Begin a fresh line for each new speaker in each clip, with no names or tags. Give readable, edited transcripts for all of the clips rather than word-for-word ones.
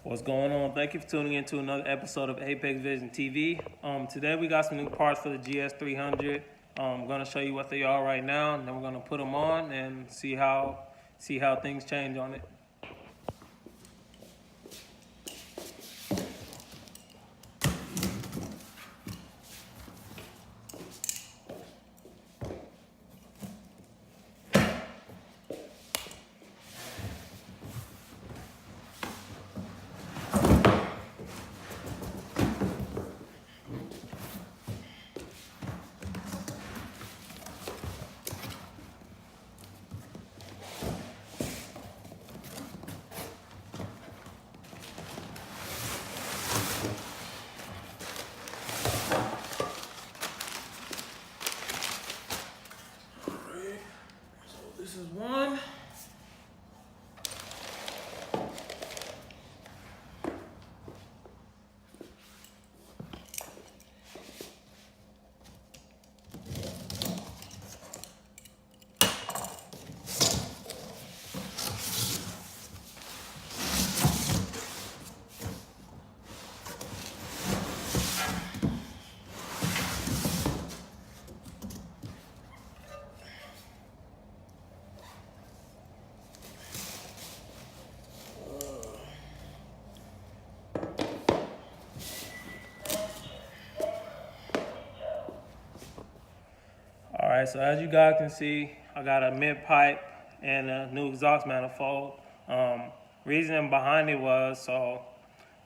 What's going on? Thank you for tuning in to another episode of Apex Vision TV. Today we got some new parts for the GS300. I'm going to show you what they are right now, and then we're going to put them on and see how things change on it. This is one. Alright, so as you guys can see, I got a mid-pipe and a new exhaust manifold. Reason behind it was, so,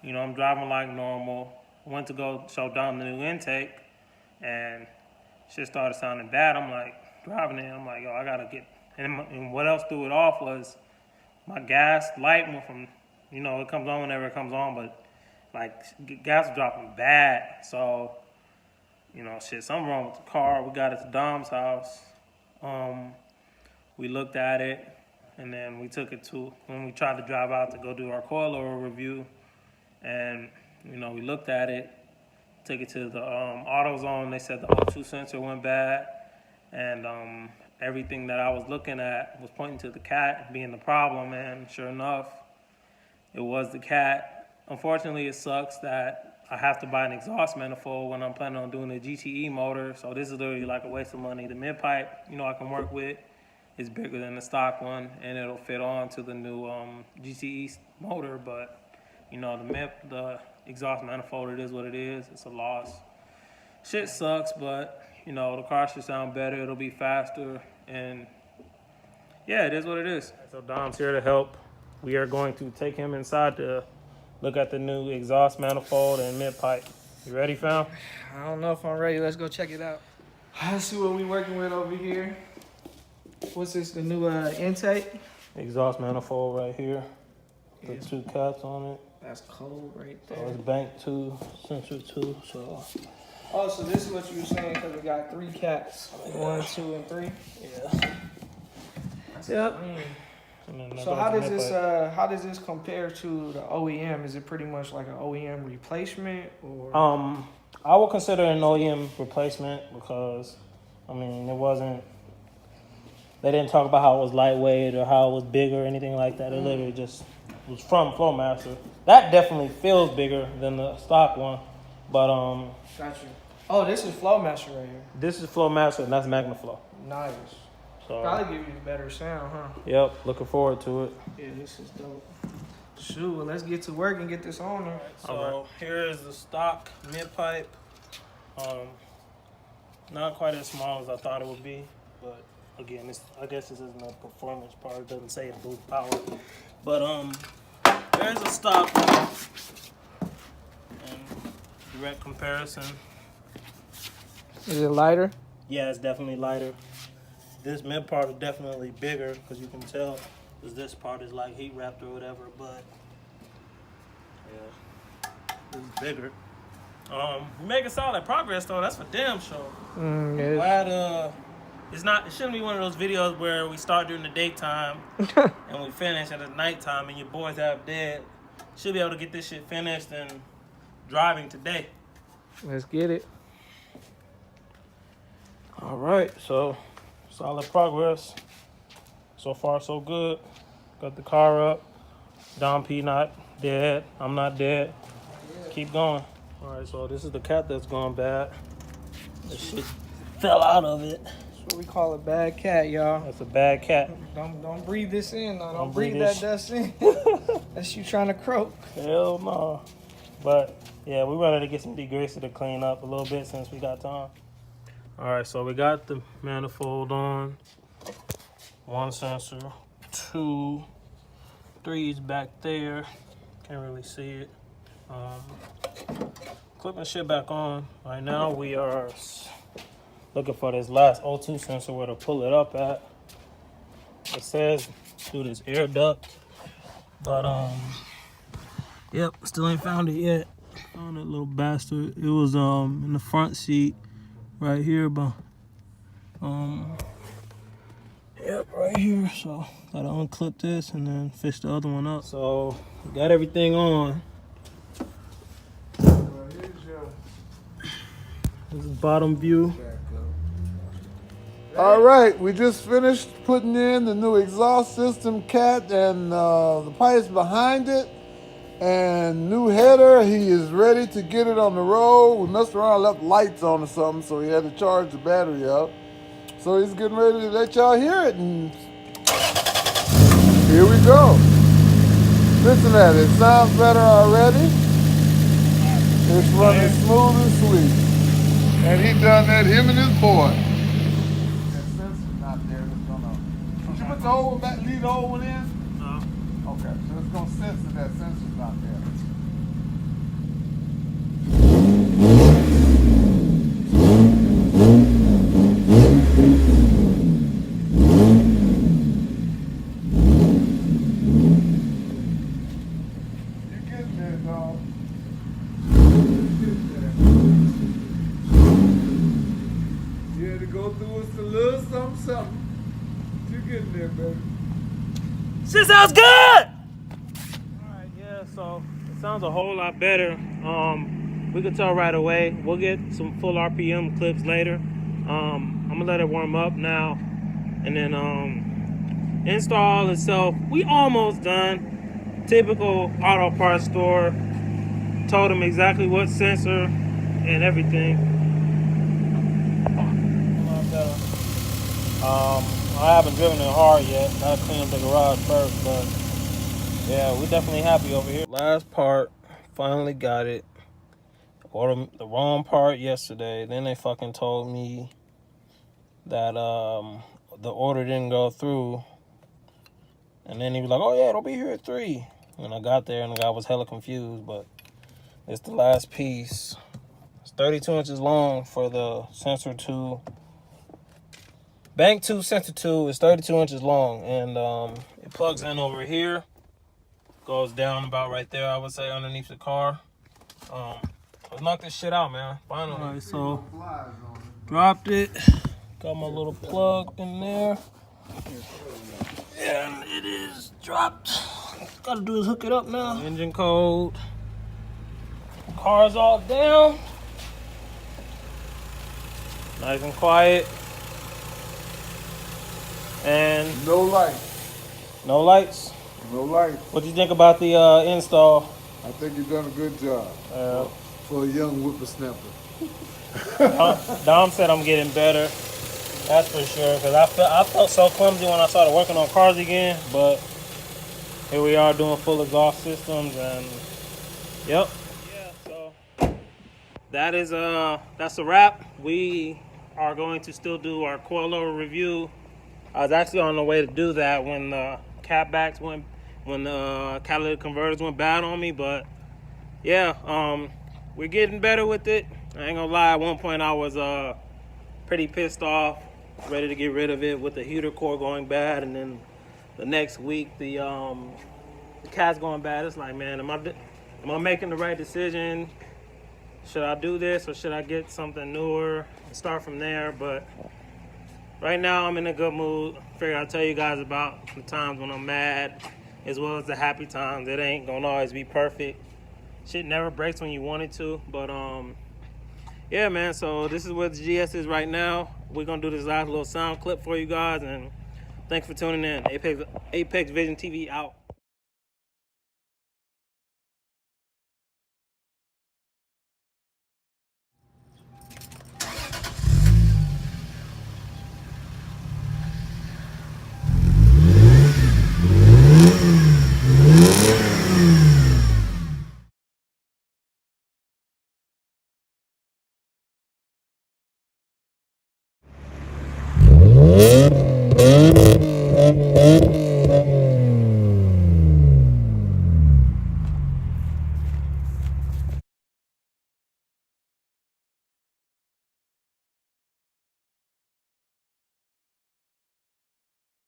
I'm driving like normal. Went to go show Dom the new intake, and shit started sounding bad. I'm like, driving it, I'm like, yo, I gotta get, and what else threw it off was my gas light went from, it comes on whenever it comes on, but like gas was dropping bad, so something wrong with the car. We got it to Dom's house. We looked at it, and then we took it to, when we tried to drive out to go do our coilover review, and, we looked at it, took it to the AutoZone. They said the O2 sensor went bad, and everything that I was looking at was pointing to the cat being the problem, and sure enough, it was the cat. Unfortunately, it sucks that I have to buy an exhaust manifold when I'm planning on doing a GTE motor, so this is literally like a waste of money. The mid-pipe, I can work with, is bigger than the stock one, and it'll fit on to the new GTE motor, but, the exhaust manifold, it is what it is. It's a loss. Shit sucks, but, the car should sound better. It'll be faster, and, yeah, it is what it is. So Dom's here to help. We are going to take him inside to look at the new exhaust manifold and mid-pipe. You ready, fam?
I don't know if I'm ready. Let's go check it out. Let's see what we're working with over here. What's this, the new intake?
Exhaust manifold right here. The two caps on it.
That's cold right there.
So it's bank 2, sensor 2, so.
Oh, so this is what you were saying, because it got 3 caps. 1, 2, and 3?
Yeah.
Yep. So how does this compare to the OEM? Is it pretty much like an OEM replacement, or?
I would consider an OEM replacement because, it wasn't. They didn't talk about how it was lightweight or how it was big or anything like that. It literally just was from Flowmaster. That definitely feels bigger than the stock one, but
Got you. Oh, this is Flowmaster right here.
This is Flowmaster and that's Magnaflow.
Nice.
So,
probably give you a better sound, huh?
Yep, looking forward to it.
Yeah, this is dope. Shoot, well, let's get to work and get this on there.
So here is the stock mid-pipe. Not quite as small as I thought it would be, but again, I guess this isn't a performance part. It doesn't say it boost power, but there's a stock one. And direct comparison.
Is it lighter?
Yeah, it's definitely lighter. This mid part is definitely bigger because you can tell, because this part is like heat wrapped or whatever, but yeah, this is bigger. We're making solid progress though, that's for damn sure. Glad it shouldn't be one of those videos where we start during the daytime and we finish at the nighttime and your boys have dead. Should be able to get this shit finished and driving today.
Let's get it.
All right, so solid progress. So far, so good. Got the car up. Don P not dead. I'm not dead. Keep going. All right, so this is the cat that's gone bad. This shit fell out of it.
That's what we call a bad cat, y'all.
That's a bad cat.
Don't breathe this in. No. Don't breathe
this.
that dust in. That's you trying to croak.
Hell no. But yeah, we wanted to get some degreaser to clean up a little bit since we got time. All right, so we got the manifold on. 1 sensor, 2, 3 is back there. Can't really see it. Clipping shit back on. Right now we are looking for this last O2 sensor where to pull it up at. It says through this air duct, but yep, still ain't found it yet. Found that little bastard. It was in the front seat right here, but yep, right here. So gotta unclip this and then fish the other one up. So we got everything on. This is bottom view.
All right, we just finished putting in the new exhaust system cat and the pipes behind it and new header. He is ready to get it on the road. We messed around, left lights on or something, so he had to charge the battery up. So he's getting ready to let y'all hear it, and here we go. Listen to that, it sounds better already. It's running smooth and sweet. And he done that, him and his boy. That sensor's not there, it's gonna... Did you put the old one back, leave the old one in?
No.
Okay, so it's gonna sense that that sensor's not there. You're getting there, dog. You had to go through us a little something. You're getting there, baby.
Shit sounds good! Alright, yeah, so it sounds a whole lot better. We could tell right away. We'll get some full RPM clips later. I'm gonna let it warm up now. And then install itself, we almost done. Typical auto parts store. Told them exactly what sensor and everything. I haven't driven it hard yet. Gotta clean up the garage first, but yeah, we're definitely happy over here. Last part, finally got it. Ordered the wrong part yesterday. Then they fucking told me that the order didn't go through. And then he was like, oh yeah, it'll be here at 3. And I got there and the guy was hella confused, but it's the last piece. It's 32 inches long for the sensor 2. Bank 2 sensor 2 is 32 inches long, and it plugs in over here. Goes down about right there, I would say, underneath the car. Let's knock this shit out, man. Finally. All right, so dropped it. Got my little plug in there. And it is dropped. Gotta do is hook it up now. Engine code. Car's all down. Nice and quiet. And
No lights.
no lights.
No lights.
What do you think about the install?
I think you've done a good job for a young whippersnapper.
Dom said I'm getting better. That's for sure. Because I felt so clumsy when I started working on cars again. But here we are doing full exhaust systems, and yep. Yeah. So that's a wrap. We are going to still do our coilover review. I was actually on the way to do that when the catbacks went, when the catalytic converters went bad on me. But yeah, we're getting better with it. I ain't gonna lie, at one point I was pretty pissed off, ready to get rid of it with the heater core going bad, and then the next week the cat's going bad. It's like, man, am I making the right decision? Should I do this or should I get something newer and start from there? But right now I'm in a good mood. Figured I'll tell you guys about the times when I'm mad as well as the happy times. It ain't gonna always be perfect. Shit never breaks when you want it to. But yeah, man, so this is where the GS is right now. We're gonna do this last little sound clip for you guys, and thanks for tuning in. Apex Vision TV out.